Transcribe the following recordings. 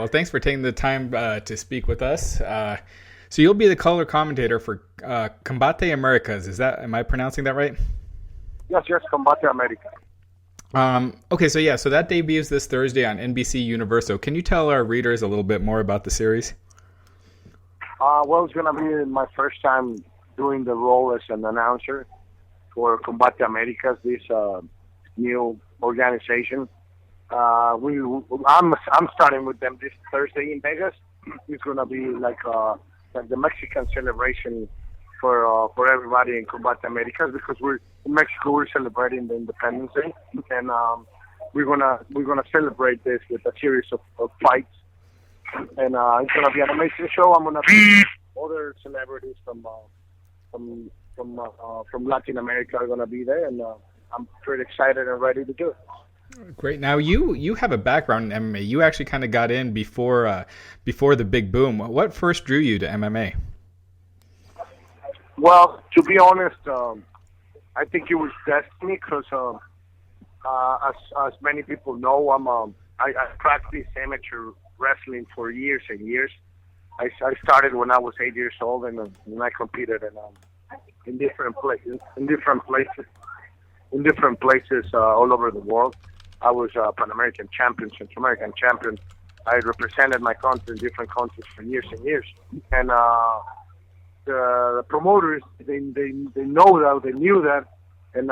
Well, thanks for taking the time to speak with us. So you'll be the color commentator for Combate Americas. Am I pronouncing that right? Yes, Combate America. Okay, so that debuts this Thursday on NBC Universal. Can you tell our readers a little bit more about the series? Well, it's going to be my first time doing the role as an announcer for Combate Americas, this new organization. I'm starting with them this Thursday in Vegas. It's going to be like the Mexican celebration for everybody in Combate Americas, because in Mexico we're celebrating the Independence Day, and we're gonna celebrate this with a series of fights, and it's gonna be an amazing show. I'm gonna be other celebrities from Latin America are gonna be there, and I'm pretty excited and ready to do it. Great. Now you have a background in MMA. You actually kind of got in before the big boom. What first drew you to MMA? Well, to be honest, I think it was destiny, because as many people know, I practiced amateur wrestling for years and years. I started when I was 8 years old, and I competed in different places all over the world. I was Pan American champion, Central American champion. I represented my country in different countries for years and years. And the promoters, they knew that. And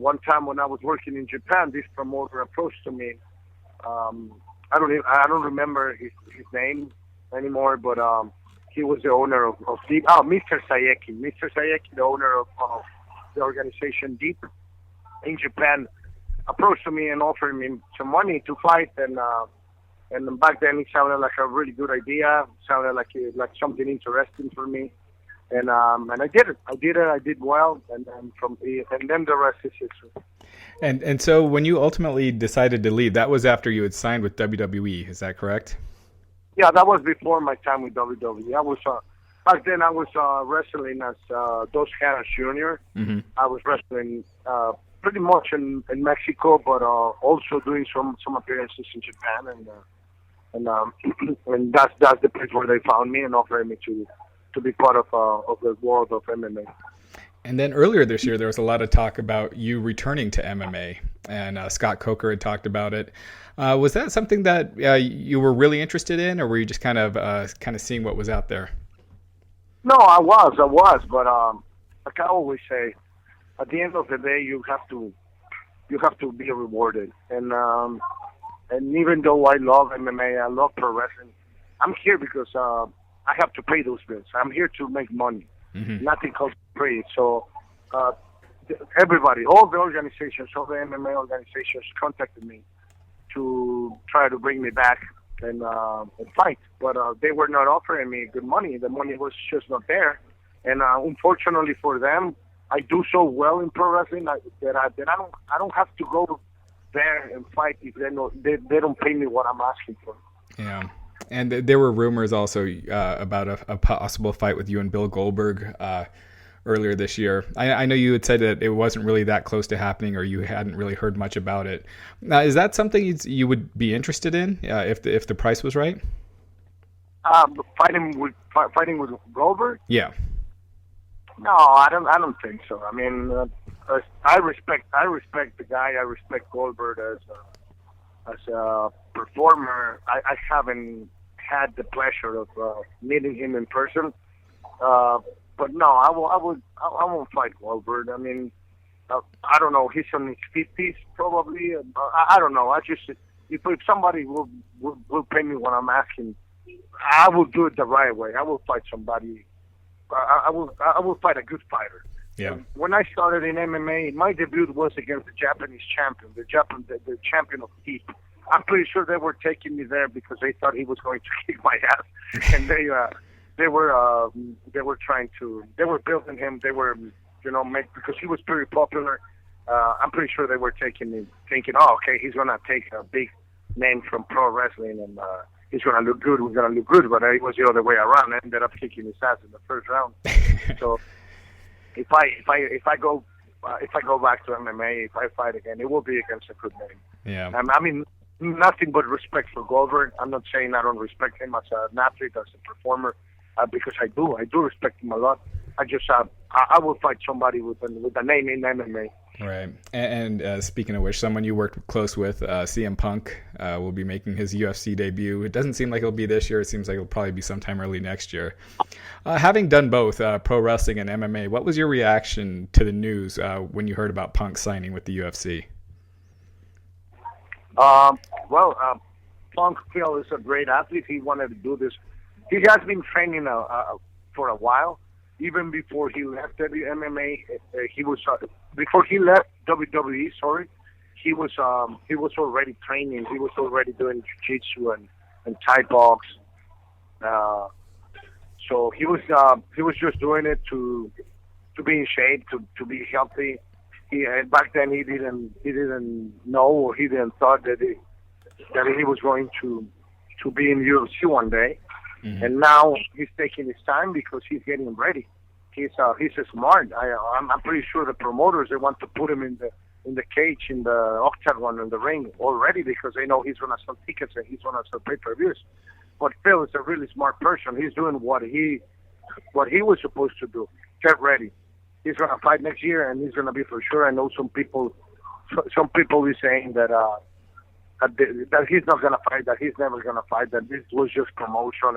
one time when I was working in Japan, this promoter approached to me. I don't remember his name anymore, but he was the owner of Deep. Mr. Sayeki. Mr. Sayeki, the owner of the organization Deep in Japan, approached me and offered me some money to fight, and back then it sounded like a really good idea. It sounded like something interesting for me, and I did it. I did well, and then the rest is history. And so when you ultimately decided to leave, that was after you had signed with WWE. Is that correct? Yeah, that was before my time with WWE. I was back then I was wrestling as Dos Caras Jr. Mm-hmm. I was wrestling pretty much in Mexico, but also doing some appearances in Japan, and that's the place where they found me and offered me to be part of the world of MMA. And then earlier this year, there was a lot of talk about you returning to MMA, and Scott Coker had talked about it. Was that something that you were really interested in, or were you just kind of seeing what was out there? No, I was, but like I always say, at the end of the day, you have to be rewarded. And even though I love MMA, I love pro wrestling, I'm here because I have to pay those bills. I'm here to make money. Mm-hmm. Nothing comes free. So everybody, all the organizations, all the MMA organizations contacted me to try to bring me back and fight. But they were not offering me good money. The money was just not there. And unfortunately for them, I do so well in pro wrestling that I don't have to go there and fight if they don't pay me what I'm asking for. Yeah, and there were rumors also about a possible fight with you and Bill Goldberg earlier this year. I know you had said that it wasn't really that close to happening, or you hadn't really heard much about it. Is that something you would be interested in if the price was right? Fighting with Goldberg? Yeah. No, I don't think so. I mean, I respect the guy. I respect Goldberg as a performer. I haven't had the pleasure of meeting him in person. But no, I won't fight Goldberg. I mean, I don't know. He's in his 50s probably. I don't know. If somebody will pay me what I'm asking, I will do it the right way. I will fight somebody. I will fight a good fighter. Yeah. When I started in MMA, my debut was against the Japanese champion, the champion of Deep. I'm pretty sure they were taking me there because they thought he was going to kick my ass, and they were building him. They were, because he was pretty popular. I'm pretty sure they were taking me, thinking, oh, okay, he's gonna take a big name from pro wrestling and he's gonna look good. We're gonna look good, but it was the other way around. I ended up kicking his ass in the first round. So if I go back to MMA, if I fight again, it will be against a good name. Yeah. I mean, nothing but respect for Goldberg. I'm not saying I don't respect him as an athlete, as a performer, because I do. I do respect him a lot. I will fight somebody with a name in MMA. Right. And speaking of which, someone you worked close with, CM Punk, will be making his UFC debut. It doesn't seem like it'll be this year. It seems like it'll probably be sometime early next year. Having done both pro wrestling and MMA, what was your reaction to the news when you heard about Punk signing with the UFC? Punk Phil is a great athlete. He wanted to do this. He has been training for a while. Even before he left MMA, he was before he left WWE. Sorry, he was already training. He was already doing jiu-jitsu and Thai box. So he was just doing it to be in shape, to be healthy. Back then he didn't know, or he didn't thought that he was going to be in UFC one day. Mm-hmm. And now he's taking his time because he's getting ready. He's smart. I'm pretty sure the promoters, they want to put him in the cage, in the octagon, in the ring already, because they know he's going to sell tickets and he's going to sell pay-per-views. But Phil is a really smart person. He's doing what he was supposed to do. Get ready. He's going to fight next year, and he's going to be for sure. I know some people is saying that he's not going to fight, that he's never going to fight, that this was just promotion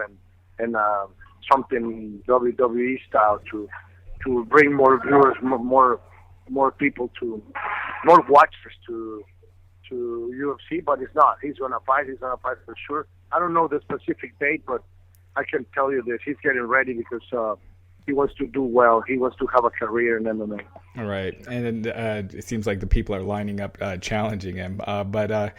and something WWE style to bring more viewers, more people more watchers to UFC, but it's not. He's going to fight. He's going to fight for sure. I don't know the specific date, but I can tell you this: he's getting ready because he wants to do well. He wants to have a career in MMA. All right, and it seems like the people are lining up challenging him. But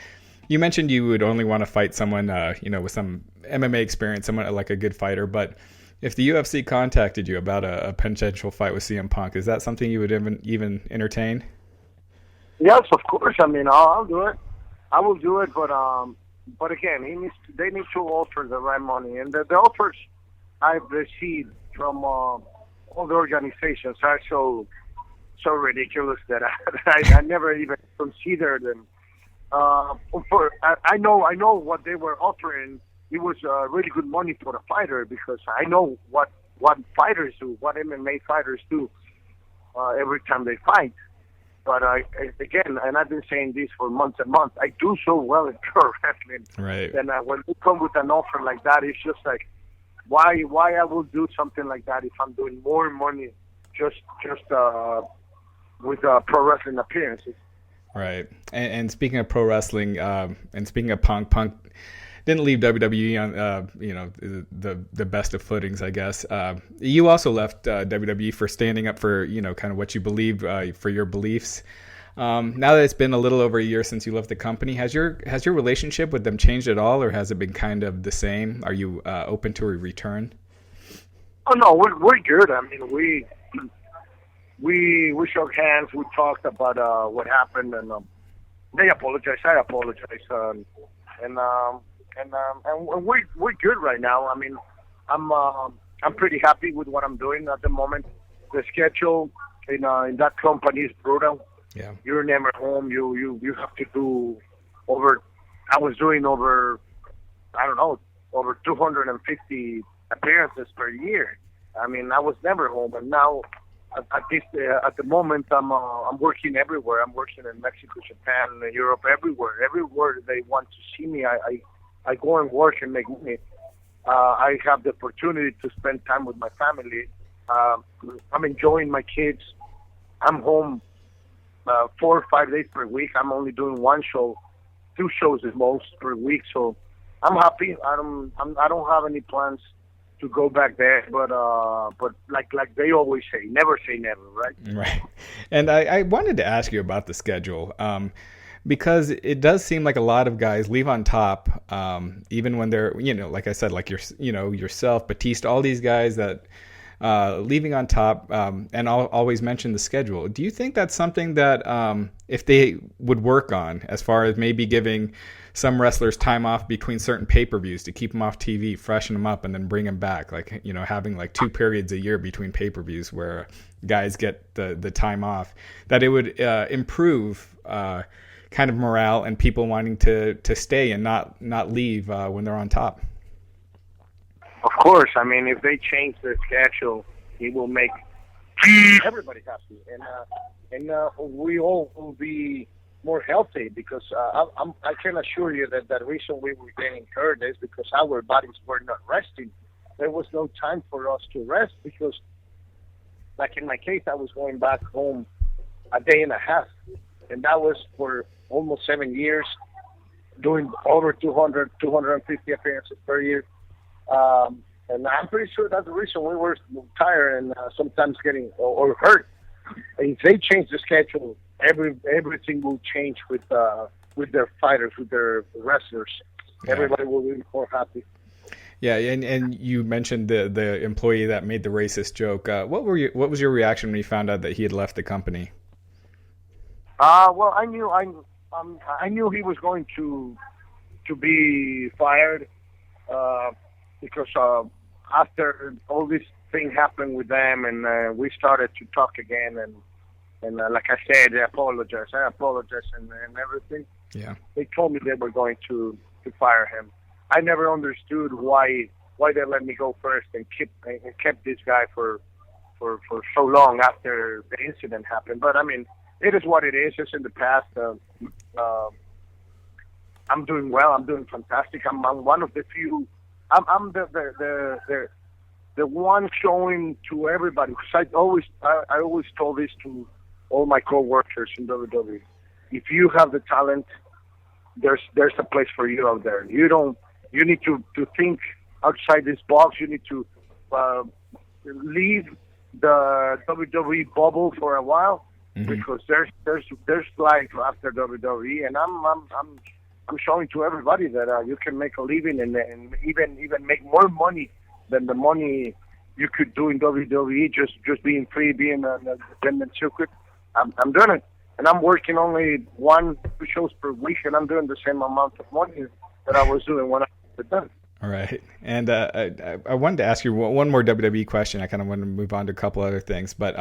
you mentioned you would only want to fight someone, with some MMA experience, someone like a good fighter. But if the UFC contacted you about a potential fight with CM Punk, is that something you would even entertain? Yes, of course. I mean, I'll do it. I will do it, but again, they need to offer the right money, and the offers I've received from all the organizations are so ridiculous that I never even considered them. I know what they were offering. It was really good money for the fighter, because I know what fighters do, what MMA fighters do every time they fight. But again, and I've been saying this for months and months, I do so well in pro wrestling. Right. And when you come with an offer like that, it's just like, why I will do something like that if I'm doing more money just with pro wrestling appearances. Right. And speaking of pro wrestling, and speaking of Punk didn't leave WWE on the best of footings, I guess. You also left WWE for standing up for kind of what you believe, for your beliefs. Now that it's been a little over a year since you left the company, has your relationship with them changed at all, or has it been kind of the same? Are you open to a return? Oh no, we're good. I mean, we shook hands. We talked about what happened, and they apologized. I apologized, and we're good right now. I mean, I'm pretty happy with what I'm doing at the moment. The schedule in that company is brutal. Yeah, you're never home. You have to do I was doing over 250 appearances per year. I mean, I was never home, and now at the moment I'm working everywhere. I'm working in Mexico, Japan, Europe, everywhere. Everywhere they want to see me, I go and work and make money. I have the opportunity to spend time with my family. I'm enjoying my kids. I'm home 4 or 5 days per week. I'm only doing one show, 2 shows at most per week. So I'm happy. I don't have any plans to go back there. But like they always say never, right? Right. And I wanted to ask you about the schedule. Because it does seem like a lot of guys leave on top, even when they're, like I said, like yourself, Batista, all these guys that leaving on top, and I'll always mention the schedule. Do you think that's something that if they would work on, as far as maybe giving some wrestlers time off between certain pay-per-views to keep them off TV, freshen them up, and then bring them back, like having like 2 periods a year between pay-per-views where guys get the time off, that it would improve kind of morale and people wanting to stay and not leave when they're on top. Of course, I mean, if they change the schedule, it will make everybody happy, and we all will be more healthy, because I can assure you that the reason we were getting hurt is because our bodies were not resting. There was no time for us to rest, because, like in my case, I was going back home a day and a half, and that was for almost 7 years, doing over 200, 250 appearances per year. And I'm pretty sure that's the reason we were tired and sometimes getting or hurt. If they change the schedule, everything will change with their fighters, with their wrestlers. Yeah. Everybody will be more happy. Yeah, and you mentioned the employee that made the racist joke. What was your reaction when you found out that he had left the company? Well, I knew he was going to be fired. Because after all this thing happened with them, and we started to talk again, and like I said, I apologize, and everything. Yeah. They told me they were going to fire him. I never understood why they let me go first and kept this guy for so long after the incident happened. But I mean, it is what it is. It's in the past. I'm doing well. I'm doing fantastic. I'm one of the few. I'm the one showing to everybody. Because I always told this to all my coworkers in WWE. If you have the talent, there's a place for you out there. You need to think outside this box. You need to leave the WWE bubble for a while, because there's life after WWE, and I'm showing to everybody that you can make a living and even make more money than the money you could do in WWE, just being free, being an independent circuit. I'm doing it, and I'm working only 1-2 shows per week, and I'm doing the same amount of money that I was doing when I was done. All right, and I wanted to ask you one more WWE question. I kind of want to move on to a couple other things, but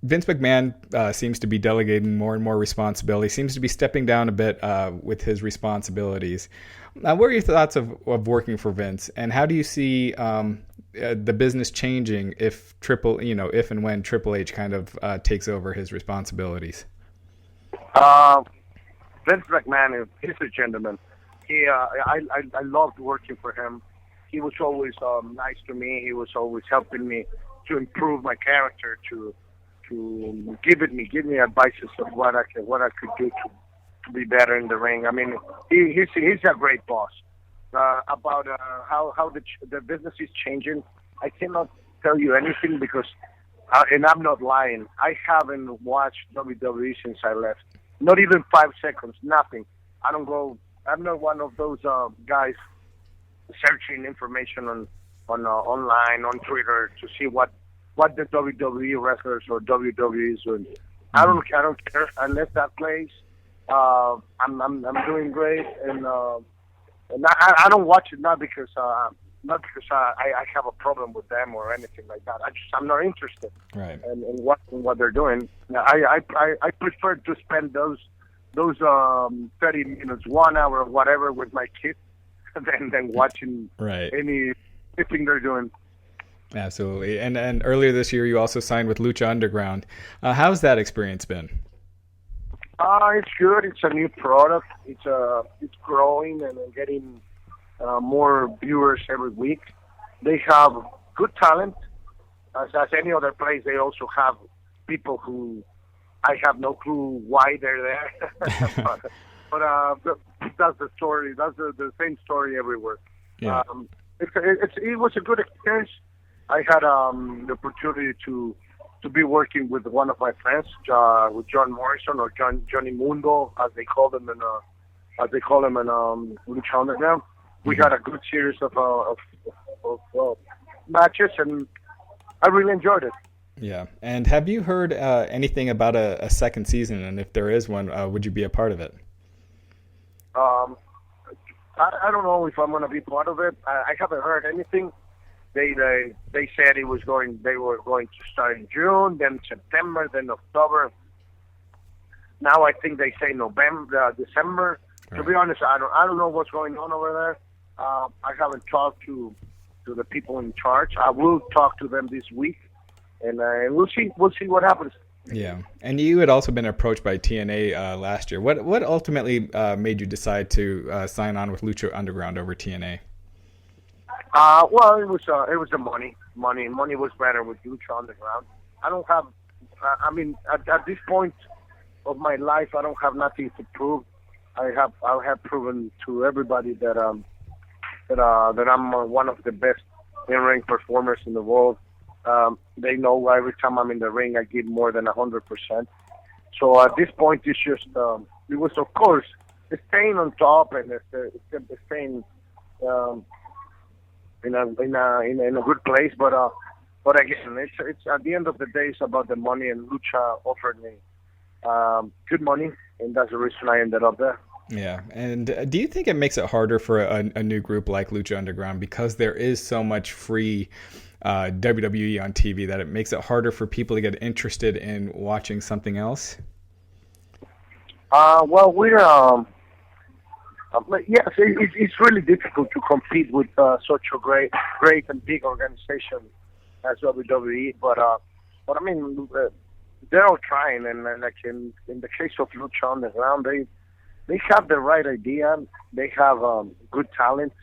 Vince McMahon seems to be delegating more and more responsibility, seems to be stepping down a bit with his responsibilities. What are your thoughts of working for Vince, and how do you see the business changing if and when Triple H kind of takes over his responsibilities? Vince McMahon, he's a gentleman. I loved working for him. He was always nice to me. He was always helping me to improve my character, to give me advices of what I could do to be better in the ring. I mean, he's a great boss. About how the business is changing, I cannot tell you anything because, and I'm not lying, I haven't watched WWE since I left. Not even 5 seconds, nothing. I'm not one of those guys searching information on online, on Twitter to see what the WWE wrestlers or WWE is doing. I don't care. I left that place. I'm doing great, and I don't watch it not because I have a problem with them or anything like that. I'm not interested. Right. in what they're doing. I prefer to spend those 30 minutes, 1 hour, or whatever with my kids than watching anything they're doing. Absolutely. And earlier this year, you also signed with Lucha Underground. How's that experience been? It's good. It's a new product. It's growing and getting more viewers every week. They have good talent. As any other place, they also have people who I have no clue why they're there. but that's the story. That's the same story everywhere. Yeah. It was a good experience. I had the opportunity to be working with one of my friends, with John Morrison or Johnny Mundo, as they call him in Lucha Underground. We had a good series of matches, and I really enjoyed it. Yeah. And have you heard anything about a second season? And if there is one, would you be a part of it? I don't know if I'm going to be part of it. I haven't heard anything. They said they were going to start in June, then September, then October. Now I think they say November, December. Right. To be honest, I don't know what's going on over there. I haven't talked to the people in charge. I will talk to them this week, and we'll see what happens. Yeah, and you had also been approached by TNA last year. What ultimately made you decide to sign on with Lucha Underground over TNA? Well, it was the money. Money was better with Lucha Underground. I don't have. I mean, at this point of my life, I don't have nothing to prove. I have proven to everybody that I'm one of the best in-ring performers in the world. They know every time I'm in the ring, I give more than 100%. So at this point, it's just it was, of course, staying on top and staying in a good place. But again, it's at the end of the day, it's about the money, and Lucha offered me good money, and that's the reason I ended up there. Yeah, and do you think it makes it harder for a new group like Lucha Underground, because there is so much free WWE on TV, that it makes it harder for people to get interested in watching something else? Well, we're yes, it's really difficult to compete with such a great and big organization as WWE. But I mean, they're all trying, and like in the case of Lucha Underground, they have the right idea. They have good talent.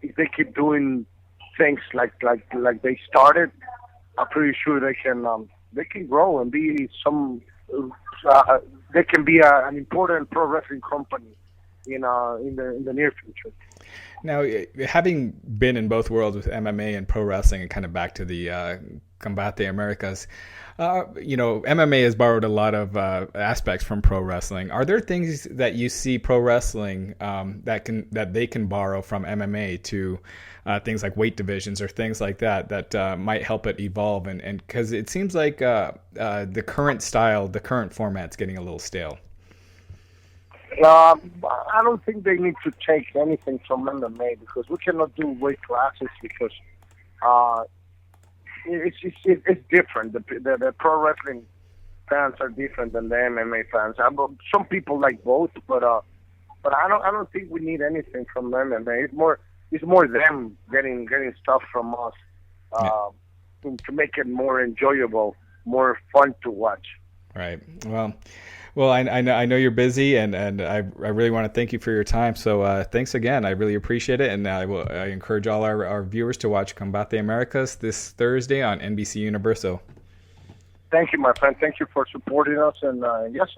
If they keep doing things like they started, I'm pretty sure they can grow and be some. They can be an important pro wrestling company in the near future. Now, having been in both worlds with MMA and pro wrestling, and kind of back to the Combate Americas, MMA has borrowed a lot of aspects from pro wrestling. Are there things that you see pro wrestling that they can borrow from MMA to things like weight divisions or things like that might help it evolve? And because it seems like the current style, the current format's getting a little stale. I don't think they need to take anything from MMA, because we cannot do weight classes, because it's different. The pro wrestling fans are different than the MMA fans. Some people like both, but I don't think we need anything from MMA. It's more them getting stuff from us to make it more enjoyable, more fun to watch. Right. Well, I know you're busy, and I really want to thank you for your time. So thanks again. I really appreciate it, and I encourage all our viewers to watch Combate Americas this Thursday on NBC Universo. Thank you, my friend. Thank you for supporting us, and yes,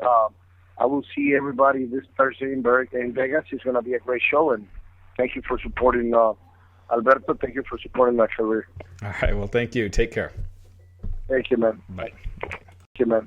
I will see everybody this Thursday in Vegas. It's going to be a great show, and thank you for supporting Alberto. Thank you for supporting my career. All right. Well, thank you. Take care. Thank you, man. Bye. Thank you, man.